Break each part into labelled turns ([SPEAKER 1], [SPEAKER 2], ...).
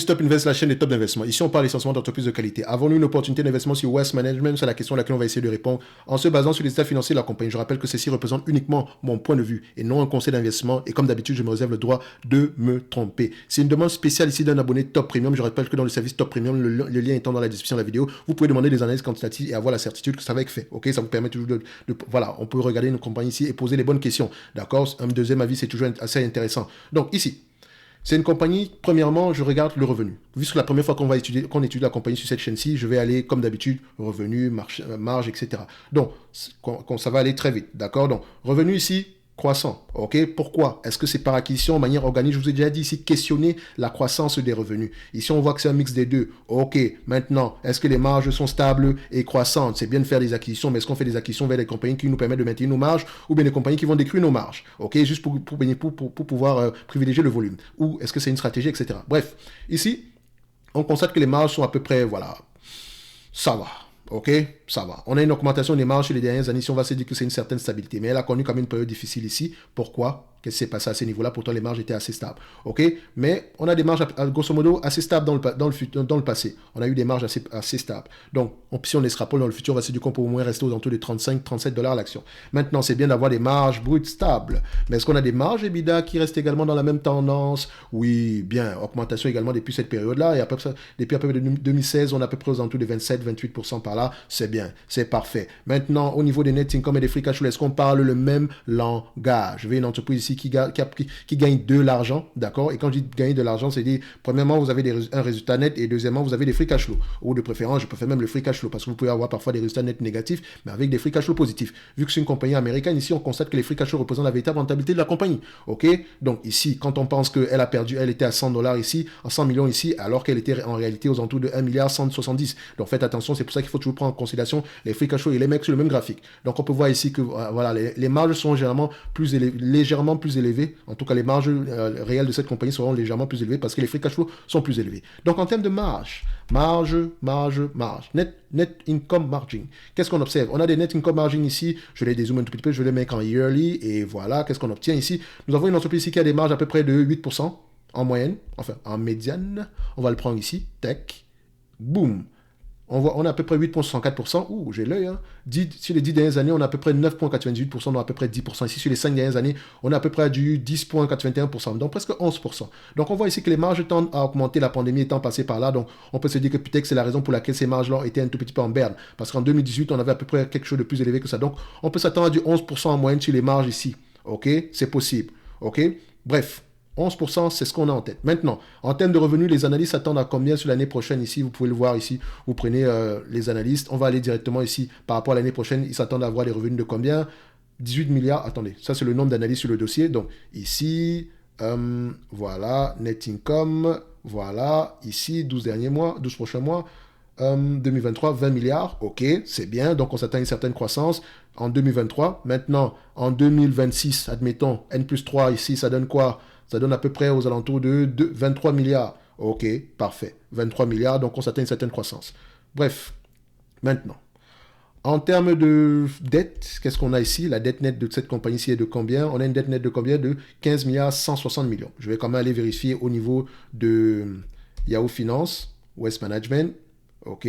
[SPEAKER 1] Stop Invest, la chaîne des top d'investissement. Ici, on parle essentiellement d'entreprises de qualité. Avons-nous une opportunité d'investissement sur Wealth Management? C'est la question à laquelle on va essayer de répondre en se basant sur les états financiers de la compagnie. Je rappelle que ceci représente uniquement mon point de vue et non un conseil d'investissement. Et comme d'habitude, je me réserve le droit de me tromper. C'est une demande spéciale ici d'un abonné Top Premium. Je rappelle que dans le service Top Premium, le lien étant dans la description de la vidéo, vous pouvez demander des analyses quantitatives et avoir la certitude que ça va être fait. Ok, ça vous permet toujours voilà, on peut regarder une compagnie ici et poser les bonnes questions. D'accord? Un deuxième avis, c'est toujours assez intéressant. Donc ici, c'est une compagnie, premièrement, je regarde le revenu. Vu que la première fois qu'on étudie la compagnie sur cette chaîne-ci, je vais aller, comme d'habitude, revenu, marge, etc. Donc, ça va aller très vite, d'accord? Donc, revenu ici, croissant, ok? Pourquoi? Est-ce que c'est par acquisition, de manière organique? Je vous ai déjà dit ici, questionner la croissance des revenus. Ici, on voit que c'est un mix des deux. Ok, maintenant, est-ce que les marges sont stables et croissantes? C'est bien de faire des acquisitions, mais est-ce qu'on fait des acquisitions vers des compagnies qui nous permettent de maintenir nos marges ou bien des compagnies qui vont détruire nos marges? Ok, juste pour pouvoir privilégier le volume. Ou est-ce que c'est une stratégie, etc. Bref, ici, on constate que les marges sont à peu près, voilà, ça va. Ok, ça va. On a une augmentation des marges sur les dernières années, si on va se dire que c'est une certaine stabilité. Mais elle a connu quand même une période difficile ici. Pourquoi? Qu'est-ce qui s'est passé à ce niveau-là? Pourtant, les marges étaient assez stables. Ok, mais on a des marges, grosso modo, assez stables dans le passé. On a eu des marges assez stables. Donc, si on extrapole dans le futur, on va se dire qu'on peut au moins rester aux alentours de 35-37 $ l'action. Maintenant, c'est bien d'avoir des marges brutes stables. Mais est-ce qu'on a des marges EBITDA qui restent également dans la même tendance? Oui, bien. Augmentation également depuis cette période-là. Et depuis à peu près 2016, on est à peu près aux alentours de 27-28% par là. C'est bien. C'est parfait. Maintenant, au niveau des net income et des free cash flow, est-ce qu'on parle le même langage? Je vais une entreprise ici qui gagne de l'argent, d'accord? Et quand je dis gagner de l'argent, c'est dire, premièrement, vous avez un résultat net et deuxièmement, vous avez des free cash flow. Ou de préférence, je préfère même le free cash flow parce que vous pouvez avoir parfois des résultats nets négatifs, mais avec des free cash flow positifs. Vu que c'est une compagnie américaine, ici, on constate que les free cash flow représentent la véritable rentabilité de la compagnie, ok? Donc ici, quand on pense qu'elle a perdu, elle était à 100 $ ici, à 100 millions ici, alors qu'elle était en réalité aux alentours de 1 milliard 170. Donc faites attention, c'est pour ça qu'il faut toujours prendre en considération les free cash flow et les mettre sur le même graphique. Donc on peut voir ici que voilà, les marges sont généralement légèrement plus élevées. En tout cas, les marges réelles de cette compagnie seront légèrement plus élevées parce que les free cash flow sont plus élevés. Donc en termes de marge, net income margin. Qu'est-ce qu'on observe? On a des net income margin ici. Je les dézoome un tout petit peu, je les mets en yearly et voilà, qu'est-ce qu'on obtient ici? Nous avons une entreprise ici qui a des marges à peu près de 8% en moyenne, enfin en médiane. On va le prendre ici, tech, boum. On a à peu près 8,64%. Ouh, j'ai l'œil. Hein. Sur les 10 dernières années, on a à peu près 9,98%, donc à peu près 10%. Ici, sur les 5 dernières années, on a à peu près du 10,81%, donc presque 11%. Donc, on voit ici que les marges tendent à augmenter, la pandémie étant passée par là. Donc, on peut se dire que peut-être c'est la raison pour laquelle ces marges-là étaient un tout petit peu en berne. Parce qu'en 2018, on avait à peu près quelque chose de plus élevé que ça. Donc, on peut s'attendre à du 11% en moyenne sur les marges ici. OK? C'est possible. OK? Bref. 11%, c'est ce qu'on a en tête. Maintenant, en termes de revenus, les analystes s'attendent à combien sur l'année prochaine ici? Vous pouvez le voir ici. Vous prenez les analystes. On va aller directement ici. Par rapport à l'année prochaine, ils s'attendent à avoir des revenus de combien? 18 milliards. Attendez, ça c'est le nombre d'analystes sur le dossier. Donc ici, voilà, net income. Voilà, ici, 12 prochains mois. 2023, 20 milliards. Ok, c'est bien. Donc on s'attend à une certaine croissance en 2023. Maintenant, en 2026, admettons, N+3 ici, ça donne quoi? Ça donne à peu près aux alentours de 23 milliards. Ok, parfait. 23 milliards, donc on s'atteint une certaine croissance. Bref, maintenant, en termes de dette, qu'est-ce qu'on a ici? La dette nette de cette compagnie-ci est de combien? On a une dette nette de combien? De 15 milliards 160 millions. Je vais quand même aller vérifier au niveau de Yahoo Finance, Wealth Management. Ok.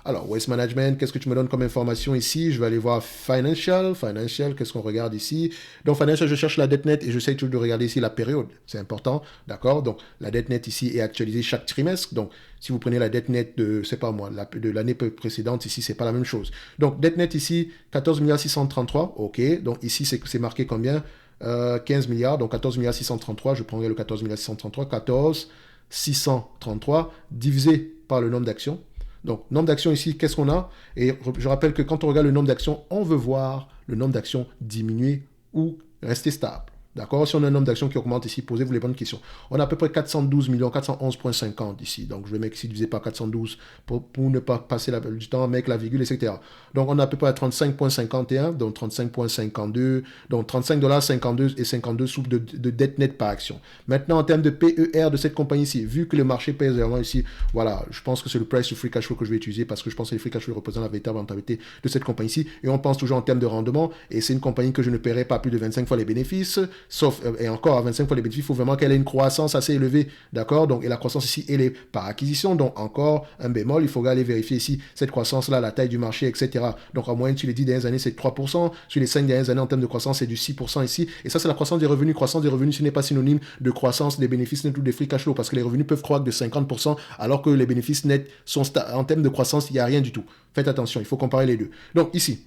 [SPEAKER 1] Alors, Waste Management, qu'est-ce que tu me donnes comme information ici? Je vais aller voir Financial, qu'est-ce qu'on regarde ici? Donc, Financial, je cherche la dette nette et j'essaie toujours de regarder ici la période. C'est important, d'accord? Donc, la dette nette ici est actualisée chaque trimestre. Donc, si vous prenez la dette nette de, c'est pas moi, de l'année précédente, ici, c'est pas la même chose. Donc, dette nette ici, 14 milliards 633. Ok. Donc, ici, c'est marqué combien? 15 milliards. Donc, 14 milliards 633. Je prendrai le 14 milliards 633. 14 633 divisé par le nombre d'actions. Donc, nombre d'actions ici, qu'est-ce qu'on a? Et je rappelle que quand on regarde le nombre d'actions, on veut voir le nombre d'actions diminuer ou rester stable. D'accord? Si on a un nombre d'actions qui augmente ici, posez-vous les bonnes questions. On a à peu près 412 millions, 411,50 ici. Donc, je vais mettre ici divisé par 412 pour ne pas passer du temps avec la virgule, etc. Donc, on a à peu près à 35,51, donc 35,52, donc 35,52 $ et 52 sous de dette nette par action. Maintenant, en termes de PER de cette compagnie ici, vu que le marché pèse vraiment ici, voilà, je pense que c'est le price to free cash flow que je vais utiliser parce que je pense que les free cash flow représentent la véritable rentabilité de cette compagnie ici. Et on pense toujours en termes de rendement. Et c'est une compagnie que je ne paierai pas plus de 25 fois les bénéfices. sauf, et encore à 25 fois les bénéfices, il faut vraiment qu'elle ait une croissance assez élevée, d'accord? Donc, et la croissance ici, elle est par acquisition, donc encore un bémol, il faudra aller vérifier ici cette croissance-là, la taille du marché, etc. Donc, en moyenne, sur les 10 dernières années, c'est 3%, sur les 5 dernières années, en termes de croissance, c'est du 6% ici, et ça, c'est la croissance des revenus. Croissance des revenus, ce n'est pas synonyme de croissance des bénéfices nets ou des free cash flow, parce que les revenus peuvent croître de 50%, alors que les bénéfices nets sont en termes de croissance, il n'y a rien du tout. Faites attention, il faut comparer les deux. Donc, ici,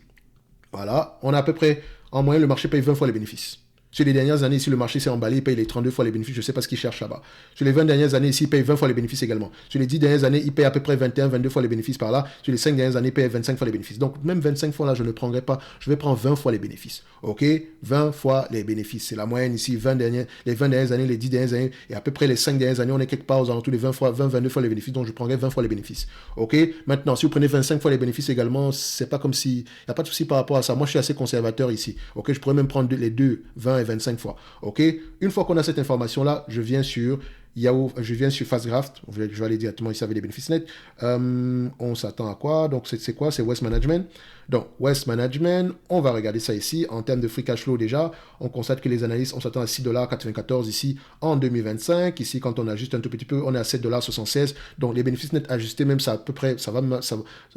[SPEAKER 1] voilà, on a à peu près, en moyenne, le marché paye 20 fois les bénéfices. Sur les dernières années, ici, le marché s'est emballé, il paye les 32 fois les bénéfices. Je ne sais pas ce qu'il cherche là-bas. Sur les 20 dernières années, ici, il paye 20 fois les bénéfices également. Sur les 10 dernières années, il paye à peu près 21, 22 fois les bénéfices par là. Sur les 5 dernières années, il paye 25 fois les bénéfices. Donc, même 25 fois là, je ne prendrai pas. Je vais prendre 20 fois les bénéfices. OK? 20 fois les bénéfices. C'est la moyenne ici, les 20 dernières années, les 10 dernières années, et à peu près les 5 dernières années, on est quelque part aux alentours des 20 fois, 20, 22 fois les bénéfices. Donc, je prendrai 20 fois les bénéfices. OK? Maintenant, si vous prenez 25 fois les bénéfices également, c'est pas comme si, il n'y a pas de souci par rapport à ça. Moi, je suis assez conservateur ici. OK? Je pourrais même prendre les deux, 20 et 25 fois. OK? Une fois qu'on a cette information-là, je viens sur Fastgraft. Je vais aller directement ici avec les bénéfices nets. On s'attend à quoi? Donc, c'est quoi? C'est Waste Management. Donc, Waste Management, on va regarder ça ici. En termes de free cash flow, déjà, on constate que les analystes, on s'attend à 6,94$ ici en 2025. Ici, quand on ajuste un tout petit peu, on est à 7,76$. Donc, les bénéfices nets ajustés, même ça, à peu près,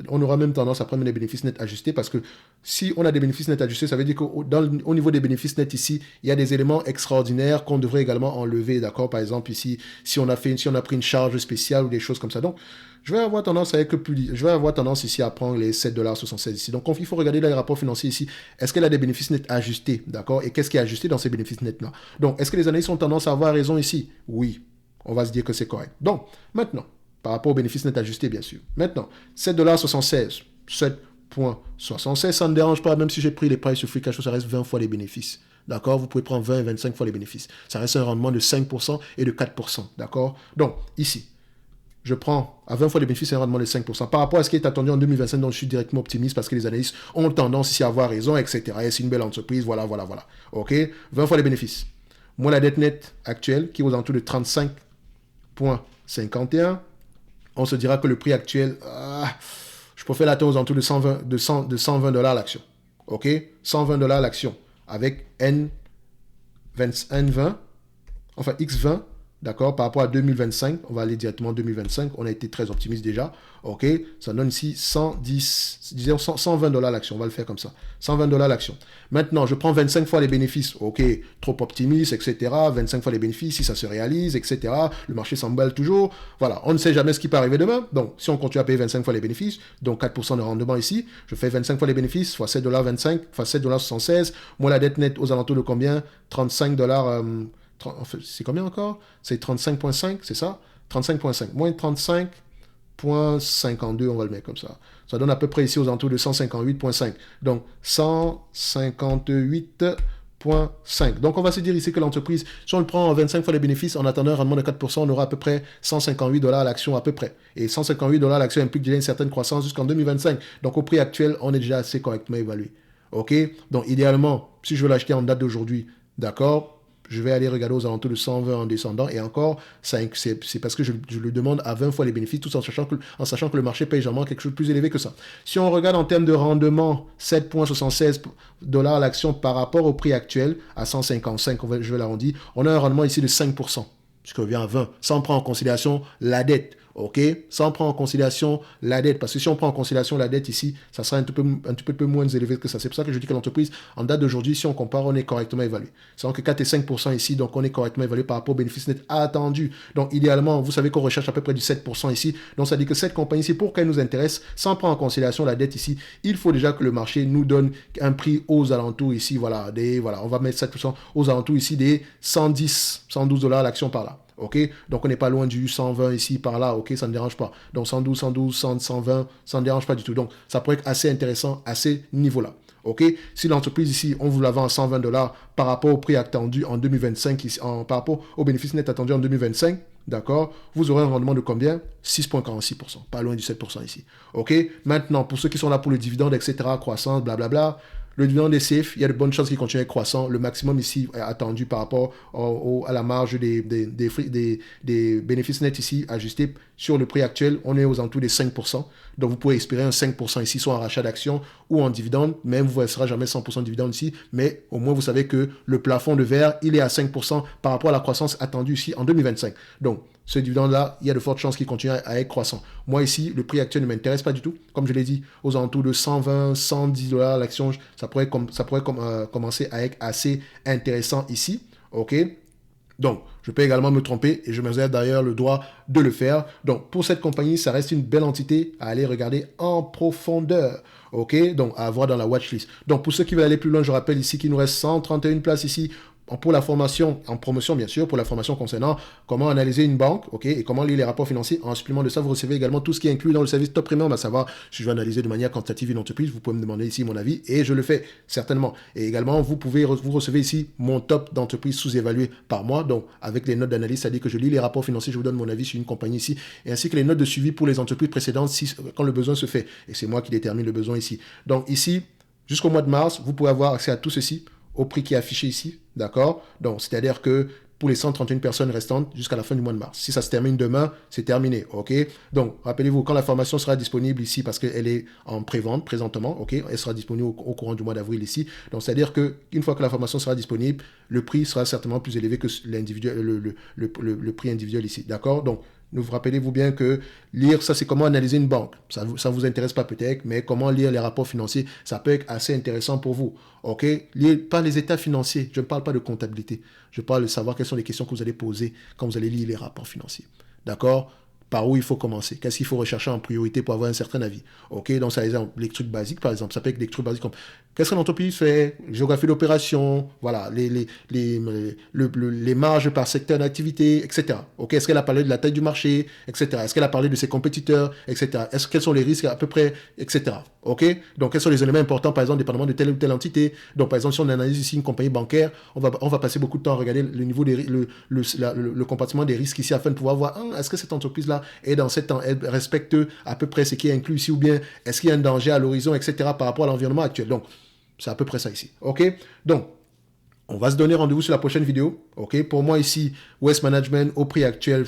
[SPEAKER 1] on aura même tendance à prendre les bénéfices nets ajustés parce que si on a des bénéfices nets ajustés, ça veut dire qu'au niveau des bénéfices nets ici, il y a des éléments extraordinaires qu'on devrait également enlever, d'accord? Par exemple, ici, si on a pris une charge spéciale ou des choses comme ça. Donc, je vais avoir tendance ici à prendre les 7,76$ ici. Donc, il faut regarder les rapports financiers ici. Est-ce qu'elle a des bénéfices nets ajustés, d'accord? Et qu'est-ce qui est ajusté dans ces bénéfices nets-là? Donc, est-ce que les analystes ont tendance à avoir raison ici? Oui, on va se dire que c'est correct. Donc, maintenant, par rapport aux bénéfices nets ajustés, bien sûr. Maintenant, 7,76$, 7,76$, ça ne me dérange pas, même si j'ai pris les prices sur free cash flow, ça reste 20 fois les bénéfices. D'accord? Vous pouvez prendre 20 et 25 fois les bénéfices. Ça reste un rendement de 5% et de 4%. D'accord? Donc, ici, je prends à 20 fois les bénéfices et un rendement de 5%. Par rapport à ce qui est attendu en 2025, donc je suis directement optimiste parce que les analystes ont tendance ici à avoir raison, etc. Et c'est une belle entreprise, voilà. OK? 20 fois les bénéfices. Moi, la dette nette actuelle, qui est aux alentours de 35,51, on se dira que le prix actuel, je préfère l'atteindre aux alentours de 120$ l'action. OK? 120$ l'action. Avec N20, enfin X20, d'accord, par rapport à 2025, on va aller directement en 2025, on a été très optimiste déjà, ok, ça donne ici 120$ l'action, on va le faire comme ça, 120$ l'action. Maintenant, je prends 25 fois les bénéfices, ok, trop optimiste, etc., 25 fois les bénéfices, si ça se réalise, etc., le marché s'emballe toujours, voilà, on ne sait jamais ce qui peut arriver demain, donc si on continue à payer 25 fois les bénéfices, donc 4% de rendement ici, je fais 25 fois les bénéfices, fois 7,25$, fois 7,76$, moi la dette nette aux alentours de combien? 35$, c'est combien encore? C'est 35,5, c'est ça? 35,5. Moins 35,52, on va le mettre comme ça. Ça donne à peu près ici aux alentours de 158,5. Donc, 158,5. Donc, on va se dire ici que l'entreprise, si on le prend en 25 fois les bénéfices, en attendant un rendement de 4%, on aura à peu près 158$ à l'action à peu près. Et 158$ à l'action implique déjà une certaine croissance jusqu'en 2025. Donc, au prix actuel, on est déjà assez correctement évalué. OK? Donc, idéalement, si je veux l'acheter en date d'aujourd'hui, d'accord, je vais aller regarder aux alentours de 120 en descendant. Et encore, c'est parce que je le demande à 20 fois les bénéfices, tout en sachant que le marché paye généralement quelque chose de plus élevé que ça. Si on regarde en termes de rendement, 7,76$ à l'action par rapport au prix actuel, à 155, je vais l'arrondir, on a un rendement ici de 5%, ce qui revient à 20, sans prendre en considération la dette. OK? Sans prendre en considération la dette. Parce que si on prend en considération la dette ici, ça sera un petit peu moins élevé que ça. C'est pour ça que je dis que l'entreprise, en date d'aujourd'hui, si on compare, on est correctement évalué. C'est donc que 4 et 5% ici, donc on est correctement évalué par rapport au bénéfice net attendu. Donc idéalement, vous savez qu'on recherche à peu près du 7% ici. Donc ça dit que cette compagnie ici, pour qu'elle nous intéresse, sans prendre en considération la dette ici, il faut déjà que le marché nous donne un prix aux alentours ici. Voilà, on va mettre 7% aux alentours ici des 110, 112$ l'action par là. OK? Donc, on n'est pas loin du 120 ici, par là. OK? Ça ne dérange pas. Donc, 112, 120, ça ne dérange pas du tout. Donc, ça pourrait être assez intéressant à ces niveaux-là. OK? Si l'entreprise ici, on vous la vend à 120$ par rapport au prix attendu en 2025, ici, par rapport au bénéfice net attendu en 2025, d'accord? Vous aurez un rendement de combien? 6,46%. Pas loin du 7% ici. OK? Maintenant, pour ceux qui sont là pour le dividende, etc., croissance, blablabla, Le dividende est safe, il y a de bonnes chances qu'il continue à être croissant. Le maximum ici est attendu par rapport à la marge des bénéfices nets ici ajustés sur le prix actuel. On est aux alentours des 5%. Donc vous pouvez espérer un 5% ici, soit en rachat d'actions ou en dividende. Même vous ne verrez jamais 100% de dividende ici, mais au moins vous savez que le plafond de verre, il est à 5% par rapport à la croissance attendue ici en 2025. Donc ce dividende-là, il y a de fortes chances qu'il continue à être croissant. Moi ici, le prix actuel ne m'intéresse pas du tout. Comme je l'ai dit, aux alentours de 120, 110 dollars l'action, ça pourrait commencer à être assez intéressant ici. OK? Donc, je peux également me tromper et je me réserve d'ailleurs le droit de le faire. Donc, pour cette compagnie, ça reste une belle entité à aller regarder en profondeur. OK? Donc, à avoir dans la watchlist. Donc, pour ceux qui veulent aller plus loin, je rappelle ici qu'il nous reste 131 places ici pour la formation, en promotion bien sûr, pour la formation concernant comment analyser une banque, ok, et comment lire les rapports financiers. En supplément de ça, vous recevez également tout ce qui est inclus dans le service Top Premium, à savoir si je veux analyser de manière quantitative une entreprise, vous pouvez me demander ici mon avis, et je le fais certainement. Et également, vous recevez ici mon top d'entreprise sous-évalué par mois, donc avec les notes d'analyse, c'est-à-dire que je lis les rapports financiers, je vous donne mon avis sur une compagnie ici, et ainsi que les notes de suivi pour les entreprises précédentes quand le besoin se fait. Et c'est moi qui détermine le besoin ici. Donc ici, jusqu'au mois de mars, vous pouvez avoir accès à tout ceci au prix qui est affiché ici, d'accord? Donc, c'est-à-dire que pour les 131 personnes restantes jusqu'à la fin du mois de mars. Si ça se termine demain, c'est terminé, ok? Donc, rappelez-vous, quand la formation sera disponible ici, parce qu'elle est en pré-vente présentement, ok? Elle sera disponible au courant du mois d'avril ici. Donc, c'est-à-dire qu'une fois que la formation sera disponible, le prix sera certainement plus élevé que le prix individuel ici, d'accord? Donc, rappelez-vous bien que lire, ça c'est comment analyser une banque. Ça ne vous intéresse pas peut-être, mais comment lire les rapports financiers, ça peut être assez intéressant pour vous. Ok? Lire pas les états financiers. Je ne parle pas de comptabilité. Je parle de savoir quelles sont les questions que vous allez poser quand vous allez lire les rapports financiers. D'accord? Par où il faut commencer? Qu'est-ce qu'il faut rechercher en priorité pour avoir un certain avis? Ok? Donc, ça exemple, les trucs basiques, par exemple. Ça peut être des trucs basiques comme qu'est-ce qu'une entreprise fait? Géographie d'opération, voilà, les marges par secteur d'activité, etc. Ok? Est-ce qu'elle a parlé de la taille du marché, etc. Est-ce qu'elle a parlé de ses compétiteurs, etc. Quels sont les risques à peu près, etc. Ok? Donc, quels sont les éléments importants, par exemple, dépendamment de telle ou telle entité? Donc, par exemple, si on analyse ici une compagnie bancaire, on va passer beaucoup de temps à regarder le niveau le comportement des risques ici afin de pouvoir voir, est-ce que cette entreprise-là est dans cette temps, elle respecte à peu près ce qui est inclus ici ou bien est-ce qu'il y a un danger à l'horizon, etc. par rapport à l'environnement actuel. Donc, c'est à peu près ça ici. OK? Donc, on va se donner rendez-vous sur la prochaine vidéo. OK? Pour moi ici, Wealth Management au prix actuel,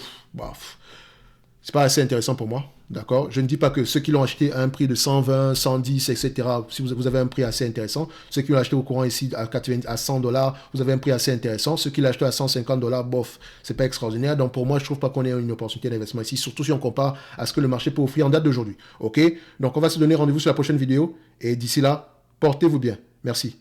[SPEAKER 1] c'est pas assez intéressant pour moi. D'accord? Je ne dis pas que ceux qui l'ont acheté à un prix de 120, 110, etc., si vous avez un prix assez intéressant. Ceux qui l'ont acheté au courant ici à 100 dollars, vous avez un prix assez intéressant. Ceux qui l'ont acheté à 150 dollars, bof, c'est pas extraordinaire. Donc pour moi, je trouve pas qu'on ait une opportunité d'investissement ici, surtout si on compare à ce que le marché peut offrir en date d'aujourd'hui. OK? Donc on va se donner rendez-vous sur la prochaine vidéo. Et d'ici là, portez-vous bien. Merci.